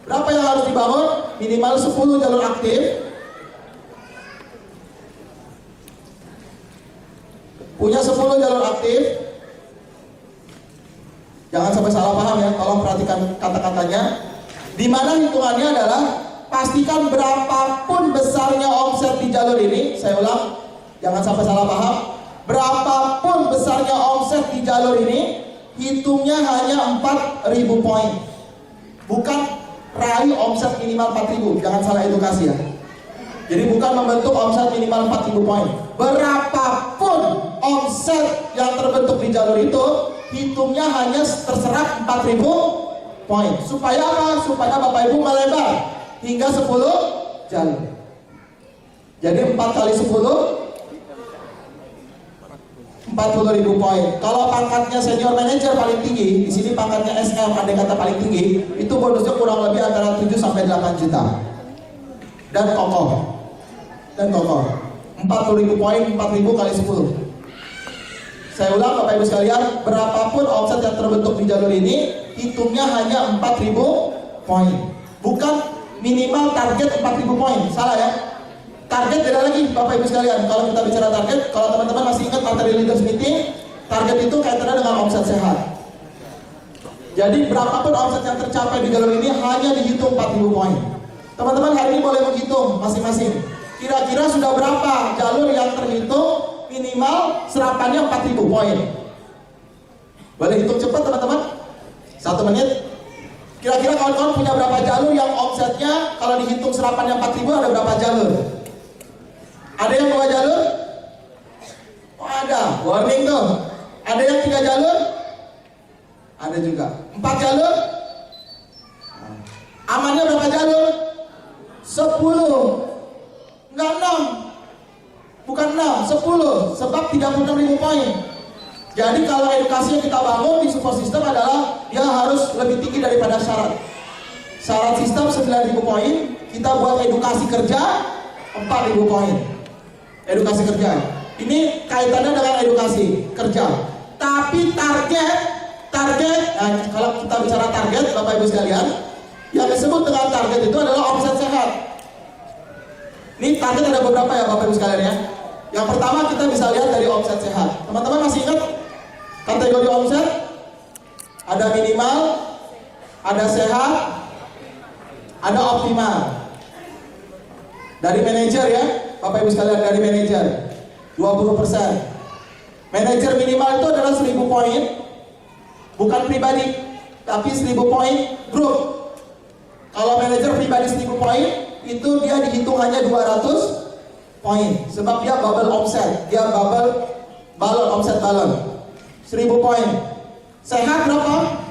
Berapa yang harus dibangun? Minimal 10 jalur aktif. Punya 10 jalur aktif. Jangan sampai salah paham ya, tolong perhatikan kata-katanya. Dimana hitungannya adalah pastikan berapapun besarnya omset di jalur ini. Saya ulang, jangan sampai salah paham. Berapapun besarnya omset di jalur ini, hitungnya hanya 4.000 poin. Bukan raih omset minimal 4.000. Jangan salah edukasi ya. Jadi bukan membentuk omset minimal 4.000 poin. Berapapun omset yang terbentuk di jalur itu, hitungnya hanya terserap 4.000 poin. Supaya apa? Supaya Bapak Ibu melebar hingga 10 jalur. Jadi 4 kali 10 40.000 poin. Kalau pangkatnya senior manager paling tinggi, di sini pangkatnya SM, andai kata paling tinggi, itu bonusnya kurang lebih antara 7 sampai 8 juta. Dan kokoh. 40.000 poin, 4.000 kali 10. Saya ulang Bapak Ibu sekalian, berapapun omset yang terbentuk di jalur ini, hitungnya hanya 4.000 poin. Bukan minimal target 4.000 poin. Salah ya. Target beda lagi Bapak Ibu sekalian. Kalau kita bicara target, kalau teman-teman masih ingat materi leaders meeting, target itu kaitannya dengan omset sehat. Jadi berapapun omset yang tercapai di jalur ini hanya dihitung 4.000 poin. Teman-teman hari ini boleh menghitung masing-masing. Kira-kira sudah berapa jalur yang terhitung minimal serapannya 4.000 poin? Boleh hitung cepat teman-teman? 1 menit. Kira-kira kawan-kawan punya berapa jalur yang omsetnya kalau dihitung serapannya 4.000 ada berapa jalur? Ada yang 2 jalur? Oh ada, warning tuh. Ada yang 3 jalur? Ada juga. 4 jalur? Amannya berapa jalur? 10. Enggak 6. Bukan 6, 10. Sebab 36.000 poin. Jadi kalau edukasi yang kita bangun di support system adalah dia harus lebih tinggi daripada syarat. Syarat sistem 9.000 poin, kita buat edukasi kerja 4.000 poin. Edukasi kerja. Ini kaitannya dengan edukasi kerja. Tapi target, nah, kalau kita bicara target, Bapak Ibu sekalian, yang disebut dengan target itu adalah omset sehat. Ini target ada beberapa ya Bapak Ibu sekalian ya. Yang pertama kita bisa lihat dari omset sehat. Teman-teman masih ingat kategori omset? Ada minimal, ada sehat, ada optimal. Dari manajer ya, Bapak Ibu sekalian, dari manajer 20%. Manajer minimal itu adalah 1.000 poin, bukan pribadi, tapi 1.000 poin grup. Kalau manajer pribadi 1.000 poin, itu dia dihitung hanya 200 poin, sebab dia bubble omset, dia bubble balon, omset balon 1.000 poin. Sehat berapa?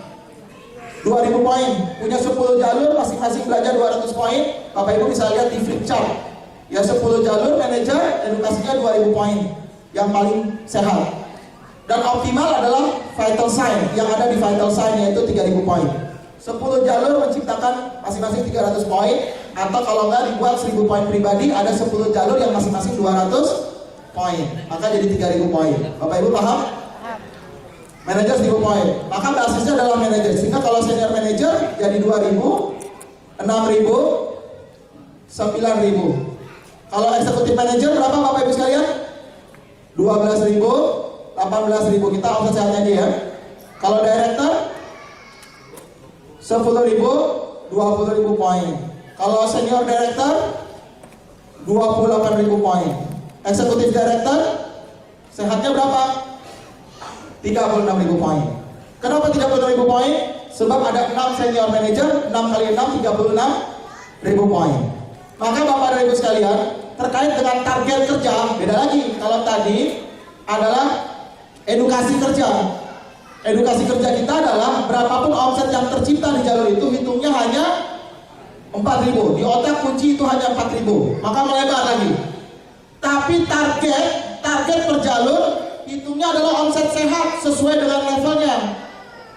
2.000 poin, punya 10 jalur, masing-masing belajar 200 poin. Bapak Ibu bisa lihat di flip chart ya, 10 jalur manajer, edukasinya 2.000 poin, yang paling sehat. Dan optimal adalah vital sign, yang ada di vital sign yaitu 3.000 poin. 10 jalur menciptakan masing-masing 300 poin, atau kalau nggak dibuat 1.000 poin pribadi, ada 10 jalur yang masing-masing 200 poin, maka jadi 3.000 poin. Bapak Ibu paham? Manajer 1.000 poin, maka basisnya adalah manajer. Sehingga kalau senior manajer jadi 2.000, 6.000, 9.000. Kalau eksekutif manajer berapa Bapak Ibu sekalian? 12.000, 18.000. Kita omset sehatnya aja ya. Kalau director 10.000, 20.000 poin. Kalau senior director 28.000 poin. Eksekutif director sehatnya berapa? 36.000 poin. Kenapa 36.000 poin? Sebab ada 6 senior manager, 6 kali 6 36.000 poin. Maka Bapak dan Ibu sekalian, terkait dengan target kerja, beda lagi. Kalau tadi adalah edukasi kerja. Edukasi kerja kita adalah berapapun omset yang tercipta di jalur itu, hitungnya hanya 4.000. Di otak kunci itu hanya 4.000. Maka melebar lagi. Tapi target per jalur hitungnya adalah omset sehat sesuai dengan levelnya.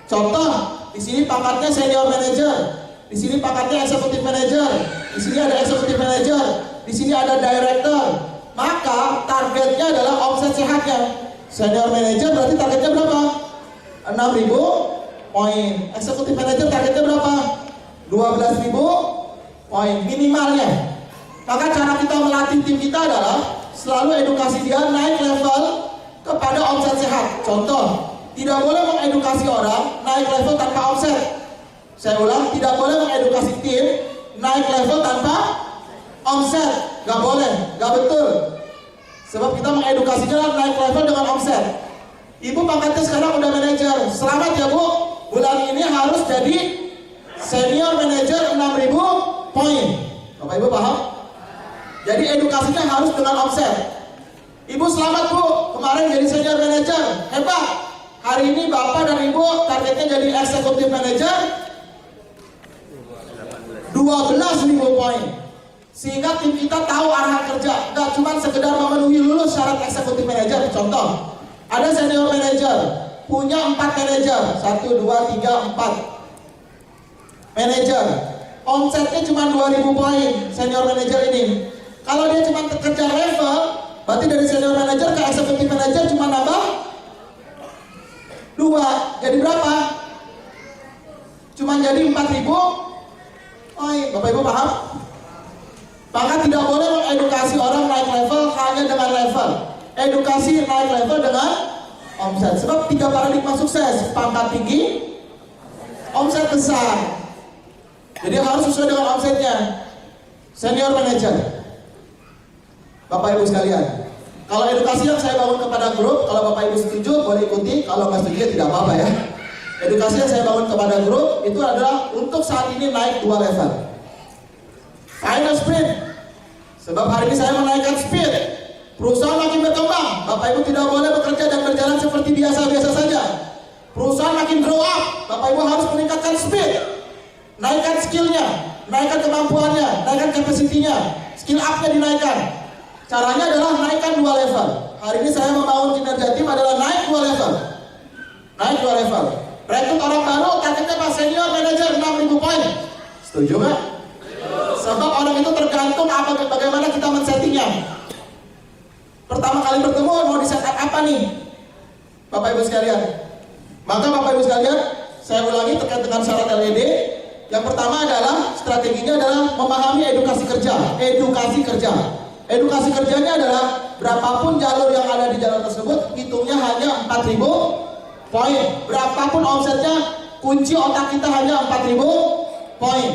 Contoh, di sini pangkatnya senior manager, di sini pangkatnya eksekutif manager, di sini ada eksekutif manager, di sini ada director. Maka targetnya adalah omset sehatnya. Senior manager berarti targetnya berapa? 6.000 poin. Eksekutif manager targetnya berapa? 12.000 poin minimalnya. Maka cara kita melatih tim kita adalah selalu edukasi dia naik level kepada omset sehat. Contoh, tidak boleh mengedukasi orang naik level tanpa omset. Saya ulang, tidak boleh mengedukasi tim naik level tanpa omset. Gak boleh, gak betul. Sebab kita mengedukasinya naik level dengan omset. Ibu pangkatnya sekarang udah manajer. Selamat ya Bu, bulan ini harus jadi senior manager 6.000 poin. Bapak Ibu paham? Jadi edukasinya harus dengan omset. Ibu selamat Bu, kemarin jadi senior manager, hebat. Hari ini Bapak dan Ibu targetnya jadi eksekutif manager 12.000 poin. Sehingga tim kita tahu arahan kerja, gak cuma sekedar memenuhi lulus syarat eksekutif manager. Contoh, ada senior manager punya 4 manajer, 1, 2, 3, 4 manajer, omsetnya cuma 2.000 poin senior manager ini. Kalau dia cuma kejar level, berarti dari senior manager ke eksekutif manager cuma nambah 2. Jadi berapa? Cuma jadi 4.000 poin. Bapak Ibu paham? Maka tidak boleh mengedukasi orang naik level hanya dengan level. Edukasi naik level dengan omset. Sebab 3 paradigma sukses: pangkat tinggi, omset besar. Jadi harus sesuai dengan omsetnya. Senior manager. Bapak Ibu sekalian, kalau edukasi yang saya bangun kepada grup, kalau Bapak Ibu setuju boleh ikuti, kalau nggak setuju ya tidak apa-apa ya. Edukasi yang saya bangun kepada grup itu adalah untuk saat ini naik 2 level. Final speed. Sebab hari ini saya menaikkan speed. Perusahaan makin berkembang. Bapak Ibu tidak boleh bekerja dan berjalan seperti biasa-biasa saja. Perusahaan makin grow up. Bapak Ibu harus meningkatkan speed. Naikkan skillnya, naikkan kemampuannya, naikkan capacity-nya. Skill up-nya dinaikkan. Caranya adalah naikkan 2 level. Hari ini saya membangun kinerja tim adalah naik 2 level. Naik 2 level. Rekrut orang baru, targetnya Pak Senior Manager 6.000 poin. Setuju nggak? Sebab orang itu tergantung bagaimana kita men-settingnya. Pertama kali bertemu mau di setup apa nih? Bapak Ibu sekalian. Maka Bapak Ibu sekalian, saya ulangi terkait dengan syarat LED. Yang pertama adalah strateginya adalah memahami edukasi kerja. Edukasi kerja. Edukasi kerjanya adalah berapapun jalur yang ada di jalur tersebut, hitungnya hanya 4.000 poin. Berapapun omsetnya, kunci otak kita hanya 4.000 poin.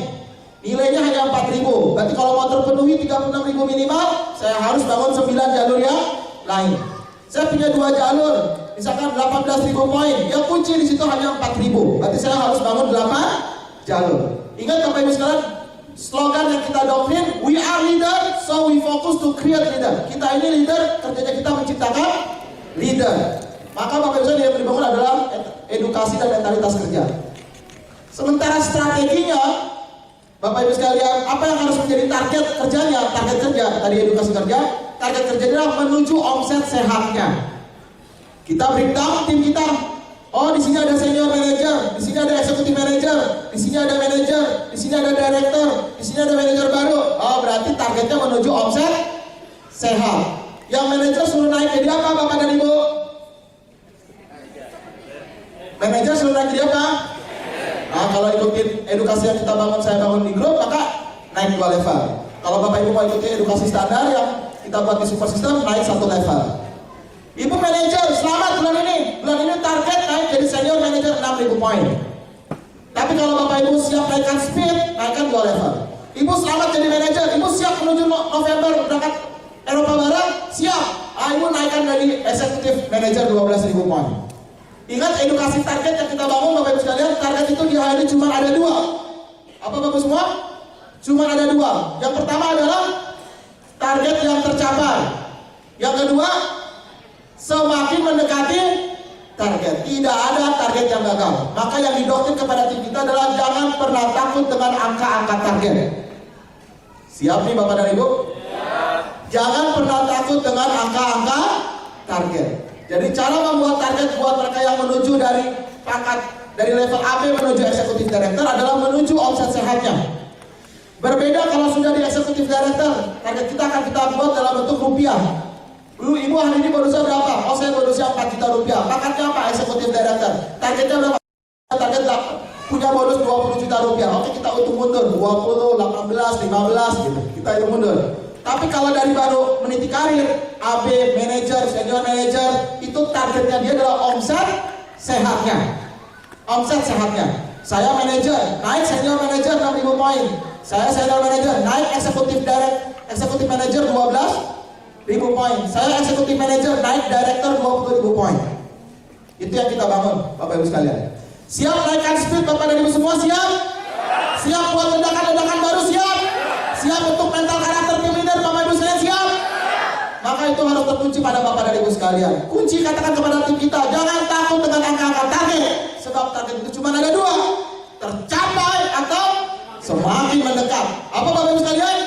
Nilainya hanya 4.000. Berarti kalau mau terpenuhi 36.000 minimal, saya harus bangun 9 jalur yang lain. Saya punya 2 jalur, misalkan 18.000 poin. Yang kunci di situ hanya 4.000. Berarti saya harus bangun 8 jalur. Ingat Bapak Ibu sekalian, slogan yang kita doktrin, we are leader, so we focus to create leader. Kita ini leader, kerjanya kita menciptakan leader. Maka Bapak Ibu yang dibangun adalah edukasi dan mentalitas kerja. Sementara strateginya, Bapak Ibu sekalian, apa yang harus menjadi target kerjanya? Target kerja, tadi edukasi kerja. Target kerja adalah menuju omset sehatnya. Kita breakdown tim kita. Oh, di sini ada senior manager, di sini ada executive manager, di sini ada manager, di sini ada director, di sini ada manager baru. Oh, berarti targetnya menuju omset sehat. Yang manager suruh naik jadi apa, Bapak dan Ibu? Manager suruh naik jadi apa? Nah, kalau ikutin edukasi yang kita bangun, saya bangun di grup, maka naik 2 level. Kalau Bapak Ibu mau ikuti edukasi standar yang kita buat di super system, naik 1 level. Ibu manajer, selamat bulan ini target naik jadi senior manager 6.000 poin. Tapi kalau Bapak Ibu siap naikkan speed, naikkan 2 level. Ibu selamat jadi manajer, Ibu siap menuju November berangkat Eropa Barat, siap. Ibu naikkan dari eksekutif manager 12.000 poin. Ingat edukasi target yang kita bangun Bapak Ibu sekalian, target itu di hari ini cuma ada 2. Apa Bapak semua? Cuma ada 2. Yang pertama adalah target yang tercapai. Yang kedua, semakin mendekati target. Tidak ada target yang gagal. Maka yang didoktrin kepada tim kita adalah jangan pernah takut dengan angka-angka target. Siap nih Bapak dan Ibu? Siap. Jangan pernah takut dengan angka-angka target. Jadi cara membuat target buat mereka yang menuju dari pangkat dari level AB menuju eksekutif director adalah menuju omset sehatnya. Berbeda kalau sudah di eksekutif director, target kita akan kita buat dalam bentuk rupiah. Dulu Ibu hari ini bonusnya berapa? Oh, saya bonusnya 4 juta rupiah. Pangkatnya apa? Eksekutif director. Targetnya berapa? Target punya bonus 20 juta rupiah. Oke, kita hitung mundur 20, 18, 15 gitu. Kita hitung mundur. Tapi kalau dari baru meniti karir, AB, manager, senior manager, itu targetnya dia adalah omset sehatnya. Omset sehatnya. Saya manager, naik senior manager 6.000 poin. Saya senior manager, naik eksekutif manager 12.000 poin. Saya eksekutif manager, naik director 20.000 poin. Itu yang kita bangun, Bapak Ibu sekalian. Siap naikkan speed Bapak dan Ibu semua? Siap? Siap buat ledakan-ledakan baru? Siap? Siap untuk mental karakter tim leader Bapak Ibu sekalian? Siap? Maka itu harus terkunci pada Bapak dan Ibu sekalian. Kunci katakan kepada tim kita, jangan takut dengan angka-angka target. Sebab target itu cuma ada dua, tercapai atau semakin mendekat. Apa Bapak Ibu sekalian?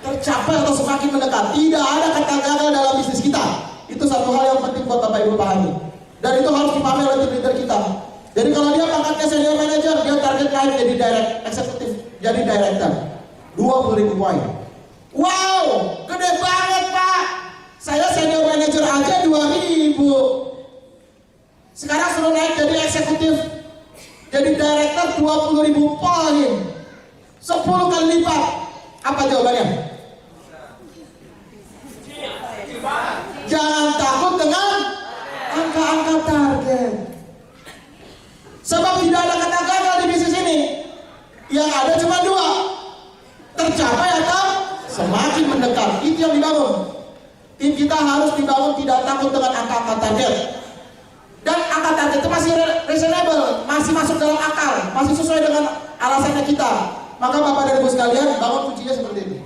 Tercapai atau semakin mendekat. Tidak ada kata gagal dalam bisnis kita. Itu satu hal yang penting buat Bapak Ibu pahami. Dan itu harus dipahami oleh tim leader kita. Jadi kalau dia pangkatnya senior manager, dia target naik jadi eksekutif, jadi director 20.000 poin. Wow, gede banget Pak. Saya senior manager aja 2.000. Sekarang suruh naik jadi eksekutif, jadi director 20.000 poin, 10 kali lipat. Apa jawabannya? Jangan takut dengan angka-angka target. Sebab tidak ada kata gagal di bisnis ini. Yang ada cuma dua, tercapai atau semakin mendekat. Itu yang dibangun. Tim kita harus dibangun tidak takut dengan angka-angka target. Dan angka target itu masih reasonable, masih masuk dalam akal, masih sesuai dengan alasannya kita. Maka Bapak dan Ibu sekalian, bangun kuncinya seperti ini.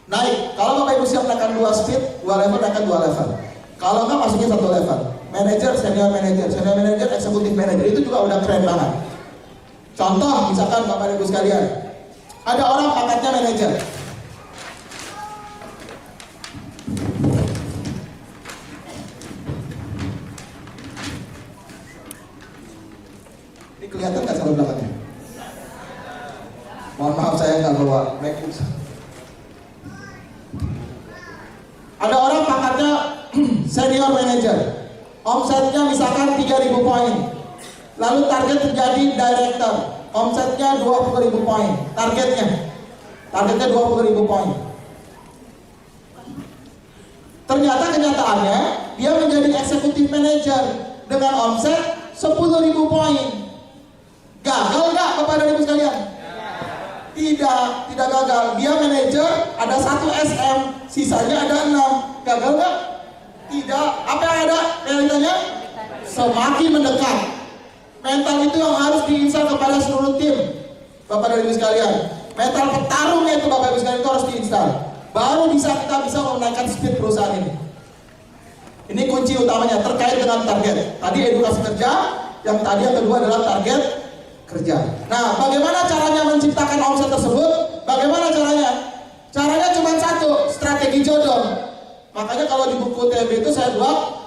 Naik, kalau Bapak Ibu siap naikkan 2 speed, 2 level, naikkan 2 level. Kalau enggak, masukin 1 level. Manager, senior manager, eksekutif manager, itu juga udah keren banget. Contoh, misalkan Bapak dan Ibu sekalian, ada orang pangkatnya manager. Ini kelihatan nggak salah belakangnya? Mohon maaf saya nggak bawa mic. Ada orang pangkatnya senior manager, omsetnya misalkan 3.000 poin, lalu target menjadi director, omsetnya 20.000 poin, targetnya 20.000 poin. Ternyata kenyataannya dia menjadi eksekutif manager dengan omset 10.000 poin. Gagal nggak Bapak dan Ibu sekalian? Tidak gagal. Dia manajer, ada 1 SM, sisanya ada 6. Gagal nggak? Tidak. Apa yang ada realitanya? Semakin mendekat. Mental itu yang harus diinstal kepada seluruh tim, Bapak dan Ibu sekalian. Mental petarungnya itu Bapak Ibu sekalian itu harus diinstal. Baru kita bisa menaikkan speed perusahaan ini. Ini kunci utamanya terkait dengan target. Tadi edukasi kerja, yang kedua adalah target kerja. Nah, bagaimana caranya menciptakan omset tersebut? Bagaimana caranya? Caranya cuma satu, strategi jodoh. Makanya kalau di buku TMB itu saya buat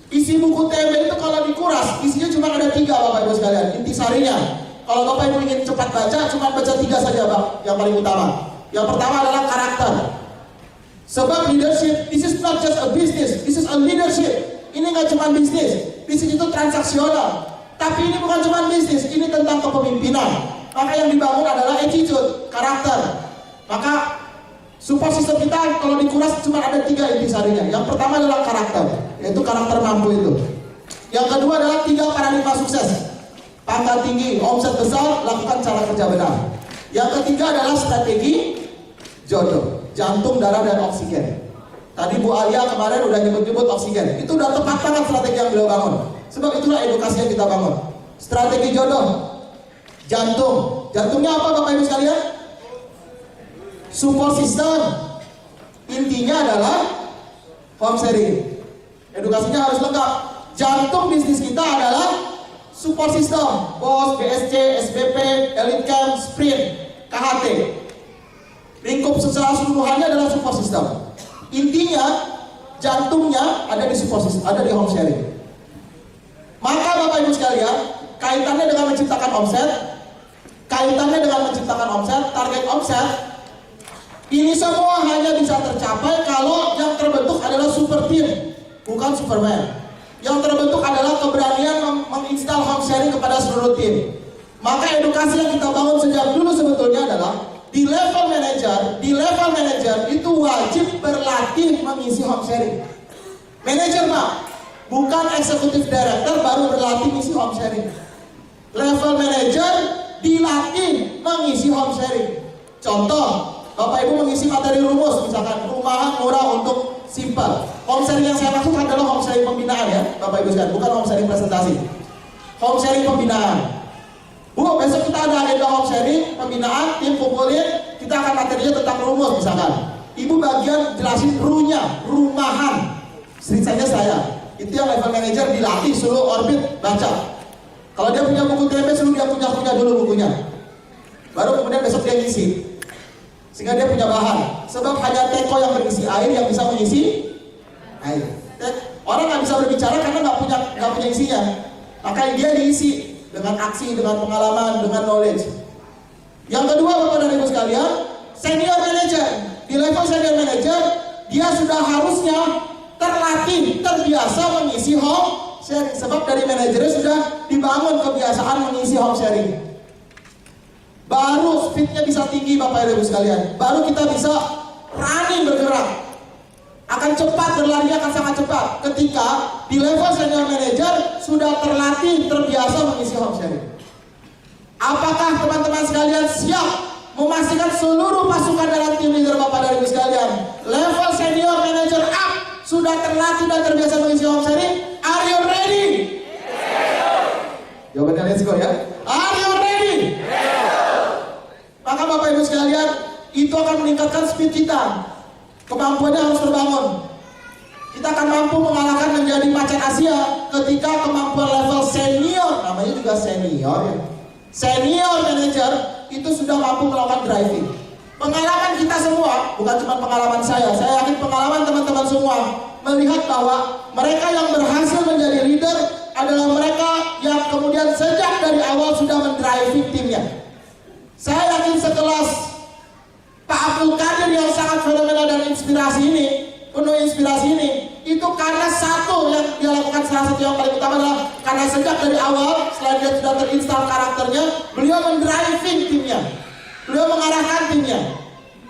isi buku TMB itu kalau dikuras, isinya cuma ada 3 Bapak Ibu sekalian, intisarinya. Kalau Bapak Ibu ingin cepat baca, cuma baca 3 saja Bang, yang paling utama. Yang pertama adalah karakter. Sebab leadership, this is not just a business, this is a leadership. Ini nggak cuma bisnis, bisnis itu transaksional. Tapi ini bukan cuma bisnis, ini tentang kepemimpinan. Maka yang dibangun adalah attitude, karakter. Maka support system kita kalau dikuras cuma ada 3 intisarinya. Yang pertama adalah karakter, yaitu karakter mampu itu. Yang kedua adalah 3 paradigma sukses. Pangkat tinggi, omset besar, lakukan cara kerja benar. Yang ketiga adalah strategi jodoh, jantung, darah, dan oksigen. Tadi Bu Alia kemarin udah nyebut-nyebut oksigen. Itu udah tepat banget strategi yang beliau bangun. Sebab itulah edukasi yang kita bangun. Strategi jodoh, jantung. Jantungnya apa Bapak Ibu sekalian? Support system. Intinya adalah home sharing. Edukasinya harus lengkap. Jantung bisnis kita adalah support system. BOS, BSC, SBP, Elite Camp, Sprint, KHT. Lingkup secara seluruhannya adalah support system. Intinya jantungnya ada di support system, ada di home sharing. Maka Bapak Ibu sekalian, kaitannya dengan menciptakan omset, target omset, ini semua hanya bisa tercapai kalau yang terbentuk adalah super team, bukan Superman. yang terbentuk adalah keberanian menginstal home sharing kepada seluruh tim. Maka edukasi yang kita bangun sejak dulu sebetulnya adalah di level manager itu wajib berlatih mengisi home sharing. Manager mah bukan eksekutif director baru berlatih mengisi home sharing. Level manager dilatih mengisi home sharing. Contoh, Bapak Ibu mengisi materi rumus, misalkan rumahan murah untuk simple. Home sharing yang saya maksud adalah home sharing pembinaan ya, Bapak Ibu sekalian, bukan home sharing presentasi. Home sharing pembinaan. Bu, besok kita ada agenda home sharing pembinaan, tim kumpulin, kita akan materinya tentang rumus misalkan. Ibu bagian jelasin rumahan. Ceritanya saya. Itu yang level manager dilatih suruh orbit baca. Kalau dia punya buku TMP suruh dia punya dulu bukunya. Baru kemudian besok dia ngisi. Sehingga dia punya bahan. Sebab hanya teko yang berisi air yang bisa mengisi air. Orang nggak bisa berbicara karena nggak punya isinya. Maka dia diisi dengan aksi, dengan pengalaman, dengan knowledge. Yang kedua, Bapak dan Ibu sekalian, senior manager. Di level senior manager, dia sudah harusnya terlatih, terbiasa mengisi home sharing. Sebab dari manajernya sudah dibangun kebiasaan mengisi home sharing. Baru speednya bisa tinggi Bapak Ibu sekalian. Baru kita bisa running bergerak. Akan cepat, berlari akan sangat cepat. Ketika di level senior manager sudah terlatih, terbiasa mengisi home sharing. Apakah teman-teman sekalian siap memastikan seluruh pasukan dalam tim leader Bapak dan Ibu sekalian level senior manager up sudah terlatih dan terbiasa mengisi home sharing? Are you ready? Jawabannya let's go ya. Are you ready? Maka Bapak Ibu sekalian, itu akan meningkatkan speed kita. Kemampuannya harus terbangun. Kita akan mampu mengalahkan menjadi macan Asia ketika kemampuan level senior, namanya juga senior ya. Senior manager itu sudah mampu melakukan driving. Pengalaman kita semua, bukan cuma pengalaman saya yakin pengalaman teman-teman semua melihat bahwa mereka yang berhasil menjadi leader adalah mereka yang kemudian sejak dari awal sudah mendriving timnya. Saya yakin sekelas Pak Abdul Qadir yang sangat fenomenal dan inspirasi ini, penuh inspirasi ini, itu karena satu yang dia lakukan, salah satu yang paling utama adalah karena sejak dari awal, selain dia sudah terinstal karakternya, beliau mendriving timnya, beliau mengarahkan timnya,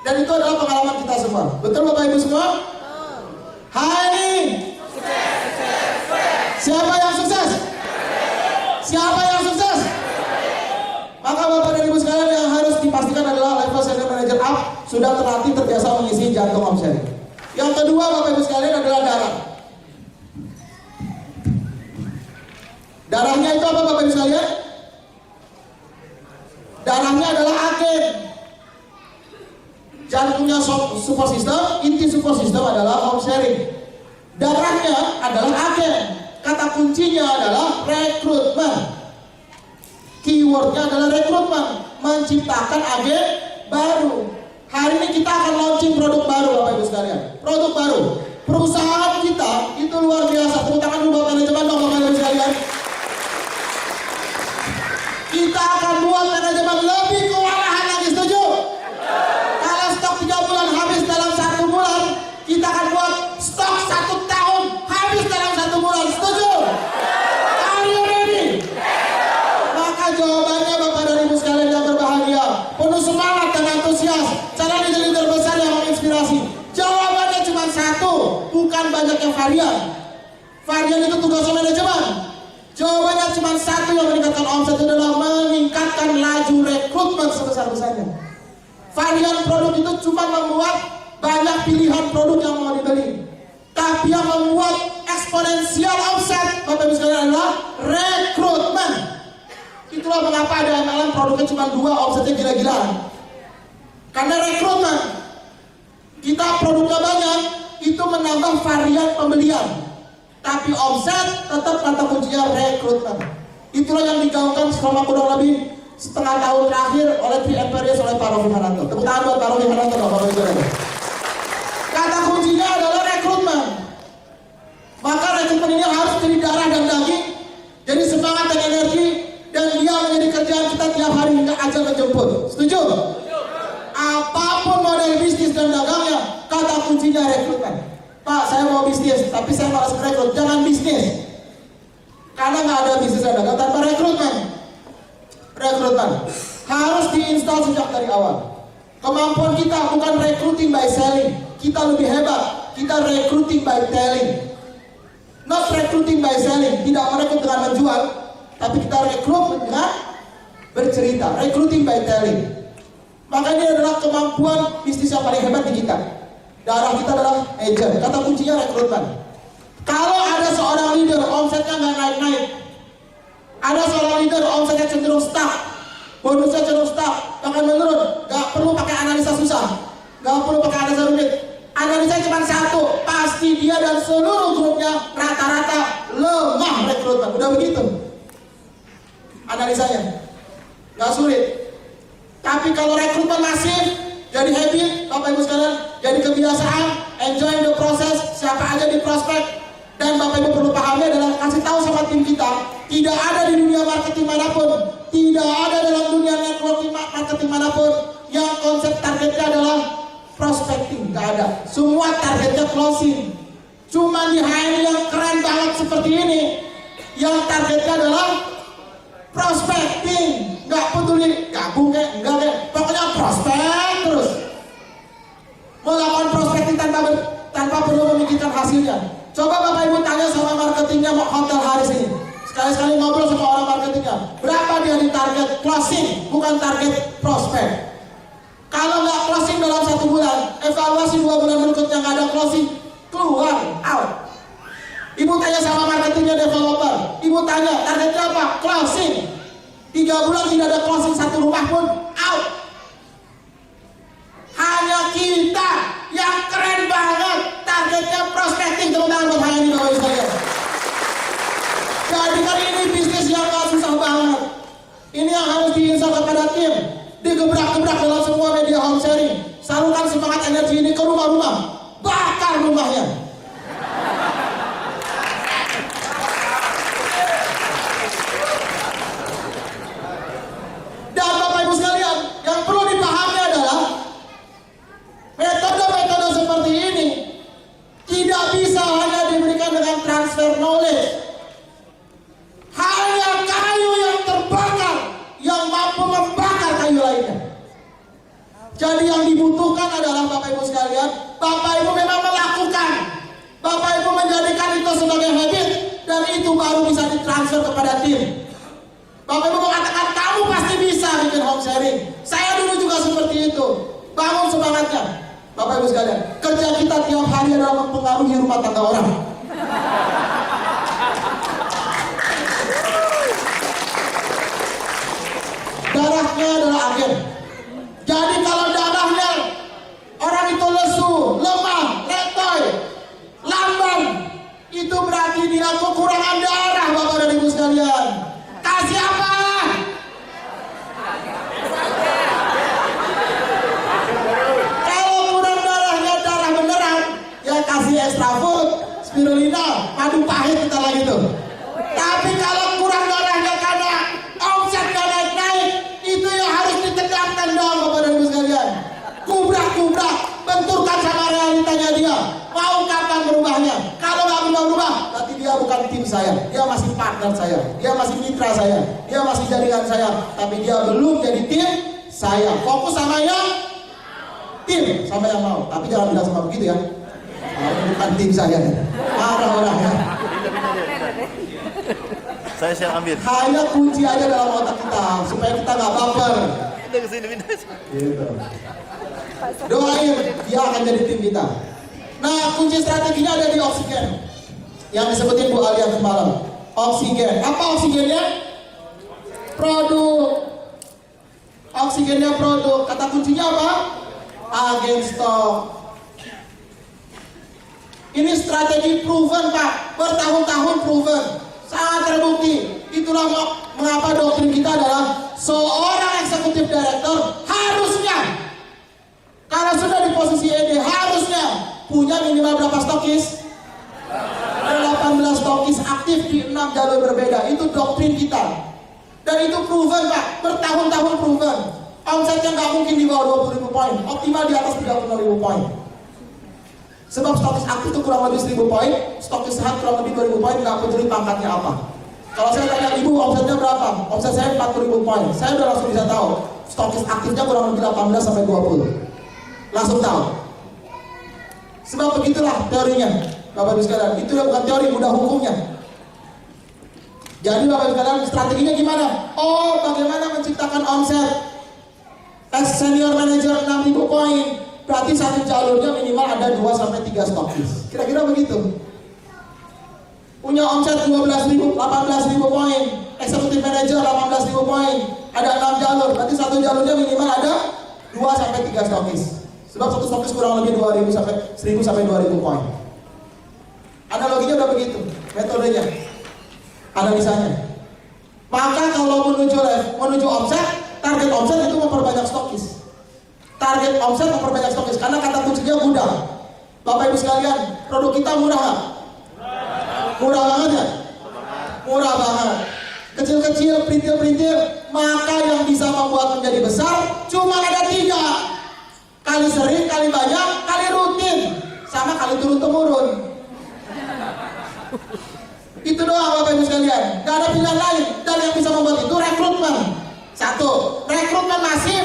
dan itu adalah pengalaman kita semua. Betul Bapak Ibu semua? Hai nih, siapa yang sukses? Siapa yang sukses? Maka Bapak dan Ibu sekalian yang harus dipastikan adalah level senior manager up sudah terlatih terbiasa mengisi jantung home sharing. Yang kedua Bapak Ibu sekalian adalah darah. Darahnya itu apa Bapak Ibu sekalian? Darahnya adalah agen. Jantungnya support system, inti support system adalah home sharing. Darahnya adalah agen. Kata kuncinya adalah rekrutmen. Keywordnya adalah rekrutmen, menciptakan agen baru. Hari ini kita akan launching produk baru Bapak Ibu sekalian. Produk baru. Perusahaan kita itu luar biasa. Tepuk tangan dulu Bapak manajemen dong Bapak Ibu sekalian. Kita akan buat manajemen lebih kewalahan lagi, setuju? Kalau stok 3 bulan habis dalam 1 bulan, kita akan buat stok 1 tahun habis dalam 1 bulan, setuju? Are you ready? Maka jawabannya Bapak dan Ibu sekalian yang berbahagia, penuh semangat dan antusias, calon leader besar yang menginspirasi. Jawabannya cuma satu, bukan banyaknya varian. Varian itu tugasnya manajemen. Jawabannya cuma satu yang meningkatkan omset adalah meningkatkan laju rekrutmen sebesar-besarnya. Varian produk itu cuma membuat banyak pilihan produk yang mau dibeli. Tapi yang membuat eksponensial omset Bapak Ibu sekalian adalah rekrutmen. Itulah mengapa ada MLM produknya cuma 2, omsetnya gila-gilaan. Karena rekrutmen. Kita produknya banyak, itu menambah varian pembelian. Tapi omset tetap kata kuncinya rekrutmen. Itulah yang digaungkan selama kurang lebih setengah tahun terakhir oleh Tri Emperius, oleh Pak Rofi Hananto. Tepuk tangan buat Pak Rofi Hananto, Bapak Ibu. Kata kuncinya adalah rekrutmen. Maka rekrutmen ini harus jadi darah dan daging, jadi semangat dan energi, dan dia menjadi kerjaan kita tiap hari hingga ajal menjemput. Setuju? Apapun model bisnis dan dagangnya, kata kuncinya rekrutmen. Pak, saya mau bisnis, tapi saya malas rekrut. Jangan bisnis. Karena nggak ada bisnis yang dagang tanpa rekrutmen. Rekrutmen harus diinstal sejak dari awal. Kemampuan kita bukan recruiting by selling. Kita lebih hebat. Kita recruiting by telling. Not recruiting by selling. Tidak merekrut dengan menjual, tapi kita rekrut dengan bercerita. Recruiting by telling. Maka ini adalah kemampuan bisnis yang paling hebat di kita. Darah kita adalah agent. Kata kuncinya rekrutmen. Kalau ada seorang leader omsetnya nggak naik-naik, ada seorang leader omsetnya cenderung stuck, bonusnya cenderung stuck, bahkan menurun, nggak perlu pakai analisa susah, nggak perlu pakai analisa rumit. Analisa cuma satu, pasti dia dan seluruh grupnya rata-rata lemah rekrutmen. Udah begitu analisanya, nggak sulit. Tapi kalau rekrutmen masif, jadi habit, Bapak Ibu sekalian, jadi kebiasaan, enjoy the process, siapa aja di prospek. Dan Bapak Ibu perlu pahami adalah kasih tahu sama tim kita, tidak ada di dunia marketing manapun, tidak ada dalam dunia networking marketing manapun yang konsep targetnya adalah prospecting, nggak ada. Semua targetnya closing. Cuma di HR yang keren banget seperti ini, yang targetnya adalah prospecting, nggak peduli gabung kayak enggak kayak, pokoknya prospek terus. Melakukan prospecting tanpa perlu memikirkan hasilnya. Coba Bapak Ibu tanya sama marketingnya Hotel Haris ini. Sekali-sekali ngobrol sama orang marketingnya. Berapa dia di target closing, bukan target prospek. Kalau nggak closing dalam 1 bulan, evaluasi 2 bulan berikutnya nggak ada closing, keluar, out. Ibu tanya sama marketingnya developer. Ibu tanya targetnya apa? Closing. 3 bulan tidak ada closing 1 rumah pun, out. Hanya kita yang keren banget targetnya prospecting, teman-teman buat hari ini Bapak Ibu sekalian. Jadi kan ini bisnis yang gak susah banget. Ini yang harus diinstal kepada tim, digebrak-gebrak dalam semua media home sharing. Salurkan semangat energi ini ke rumah-rumah, bakar rumahnya. Dan Bapak Ibu sekalian, yang perlu dipahami adalah metode-metode seperti ini tidak bisa hanya diberikan dengan transfer knowledge. Hanya kayu yang terbakar yang mampu membakar kayu lainnya. Jadi yang dibutuhkan adalah Bapak Ibu sekalian, Bapak Ibu memang melakukan, Bapak Ibu menjadikan itu sebagai habit, dan itu baru bisa ditransfer kepada tim. Bapak Ibu mengatakan kamu pasti bisa bikin home sharing. Saya dulu juga seperti itu. Bangun semangatnya. Bapak Ibu sekalian, kerja kita tiap hari adalah mempengaruhi rumah tangga orang. Darahnya adalah agen. Jadi kalau darahnya orang itu lesu, lemah, letoy, lamban, itu berarti dia kekurangan darah, Bapak dan Ibu sekalian. Kasih apa? Kasih extra food, spirulina, madu pahit kita lagi tuh. Tapi kalau kurang darahnya karena omset gak naik-naik, itu yang harus ditegakkan dong Bapak dan Ibu sekalian. Kubrak-kubrak, benturkan sama realitanya dia. Mau kapan berubahnya? Kalau nggak berubah-ubah, berarti dia bukan tim saya. Dia masih partner saya, dia masih mitra saya, dia masih jaringan saya. Tapi dia belum jadi tim saya. Fokus sama yang tim, sama yang mau. Tapi jangan bilang sama begitu ya. Bukan tim saya, marah orang ya. Saya share ambil. Hanya kunci aja dalam otak kita supaya kita nggak baper. Kita kesini Gitu. Doain dia akan jadi tim kita. Nah, kunci strateginya ada di oksigen yang disebutin Bu Alia semalam. Oksigen. Apa oksigennya? Produk. Oksigennya produk. Kata kuncinya apa? Agen stok. Ini strategi proven Pak, bertahun-tahun proven, sangat terbukti. Itulah mengapa doktrin kita adalah seorang eksekutif director harusnya, karena sudah di posisi ED, harusnya punya minimal berapa stokis? 18 stokis aktif di 6 jalur berbeda. Itu doktrin kita. Dan itu proven Pak, bertahun-tahun proven. Omsetnya nggak mungkin di bawah 20.000 poin, optimal di atas 30.000 poin. Sebab stokis aktif itu kurang lebih 1.000 poin, stokis sehat kurang lebih 2.000 poin, nggak peduli pangkatnya apa. Kalau saya tanya ibu omsetnya berapa? Omset saya 40.000 poin. Saya udah langsung bisa tahu. Stokis aktifnya kurang lebih 18 sampai 20. Langsung tahu. Sebab begitulah teorinya, Bapak Ibu sekalian. Itu bukan teori, udah hukumnya. Jadi Bapak Ibu sekalian, strateginya gimana? Oh, bagaimana menciptakan omset senior manager 6.000 poin. Berarti satu jalurnya minimal ada 2 sampai 3 stokis. Kira-kira begitu. Punya omset 12.000, 18.000 poin. Eksekutif manager 18.000 poin. Ada 6 jalur, berarti satu jalurnya minimal ada 2 sampai 3 stokis. Sebab satu stokis kurang lebih 2.000 sampai 1.000 sampai 2.000 poin. Analoginya udah begitu, metodenya. Analisanya. Maka kalau menuju omset, target omset itu memperbanyak stokis. Target omset memperbanyak stokis karena kata kuncinya mudah. Bapak Ibu sekalian, produk kita murah nggak? Murah banget ya? Murah banget. Kecil-kecil, perintil-perintil, maka yang bisa membuat menjadi besar cuma ada 3. Kali sering, kali banyak, kali rutin, sama kali turun-temurun. Itu doang Bapak Ibu sekalian. Gak ada pilihan lain. Dan yang bisa membuat itu rekrutmen. 1. Rekrutmen masif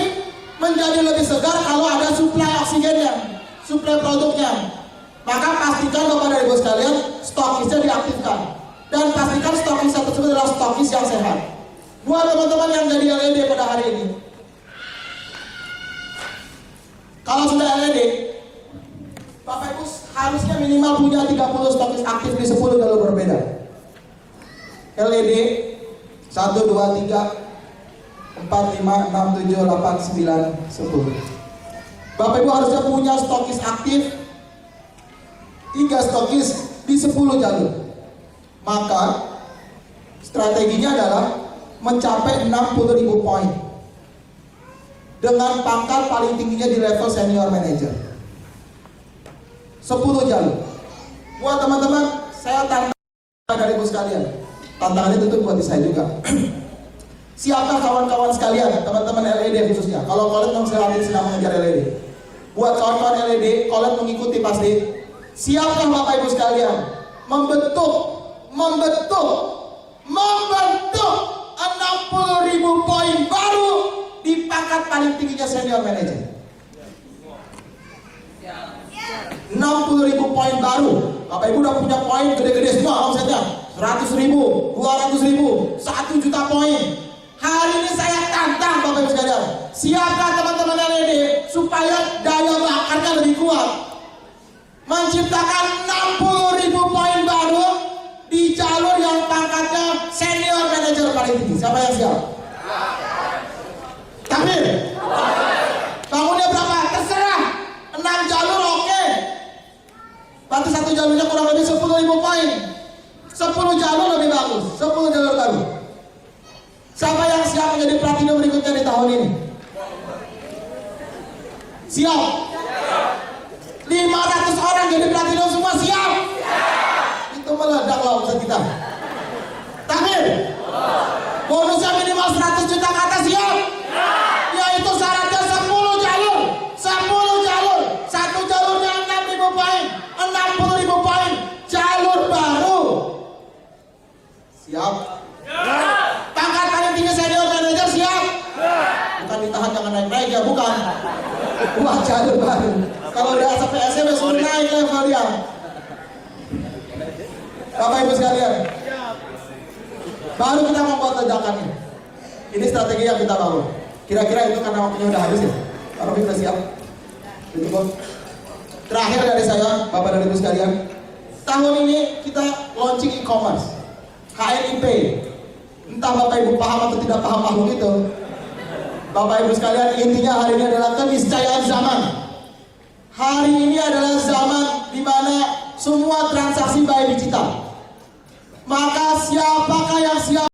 menjadi lebih segar kalau ada suplai oksigennya, suplai produknya. Maka pastikan Bapak dan Ibu sekalian stokisnya diaktifkan. Dan pastikan stokis tersebut adalah stokis yang sehat. Buat teman-teman yang jadi LED pada hari ini, kalau sudah LED, Bapak Ibu harusnya minimal punya 30 stokis aktif di 10 jalur berbeda. LED 1, 2, 3, 4, 5, 6, 7, 8, 9, 10. Bapak Ibu harusnya punya stokis aktif 3 stokis di 10 jalur. Maka strateginya adalah mencapai 60.000 poin dengan pangkat paling tingginya di level senior manager. 10 jalur. Buat teman-teman, saya tantang dari Ibu sekalian. Tantangannya tentu buat saya juga. Siapkah kawan-kawan sekalian, teman-teman LED khususnya? Kalau kalian sedang mengejar LED, buat kawan-kawan LED, kalian mengikuti pasti. Siapkah Bapak Ibu sekalian membentuk 60.000 poin baru di pangkat paling tingginya senior manager? 60.000 poin baru. Bapak Ibu udah punya poin gede-gede semua omsetnya, 100.000, 200.000, 1 juta poin. Hari ini saya tantang Bapak Ibu sekalian. Siapkah teman-teman LED supaya daya bakarnya lebih kuat? Menciptakan 60.000 poin baru di jalur yang pangkatnya senior manager paling tinggi. Siapa yang siap? Takbir. Bangunnya berapa? Terserah. 6 jalur oke. Berarti satu jalurnya kurang lebih 10.000 poin. 10 jalur lebih bagus. 10 jalur baru. Siapa yang siap menjadi platinum berikutnya di tahun ini? Siap? 500 orang jadi platinum semua siap? Itu meledak lah omset kita. Takbir. Bonusnya minimal 100 juta ke atas siap? Yaitu syaratnya 10 jalur. 10 jalur. Satu jalurnya 6.000 poin. 60.000 poin. Jalur baru. Siap? Pangkat paling tinggi senior manager siap? Bukan ditahan jangan naik-naik ya, bukan. Wah, jalur baru. Kalau udah sampai SMP suruh naik level dia. Bapak Ibu sekalian, baru kita membuat ledakannya. Ini strategi yang kita bangun. Kira-kira itu karena waktunya udah habis ya? Pak Rofi sudah siap? Cukup. Terakhir dari saya, Bapak dan Ibu sekalian, tahun ini kita launching e-commerce, KNIP. Entah Bapak Ibu paham atau tidak paham makhluk itu. Bapak Ibu sekalian, intinya hari ini adalah keniscayaan zaman. Hari ini adalah zaman di mana semua transaksi by digital. Maka siapakah yang siap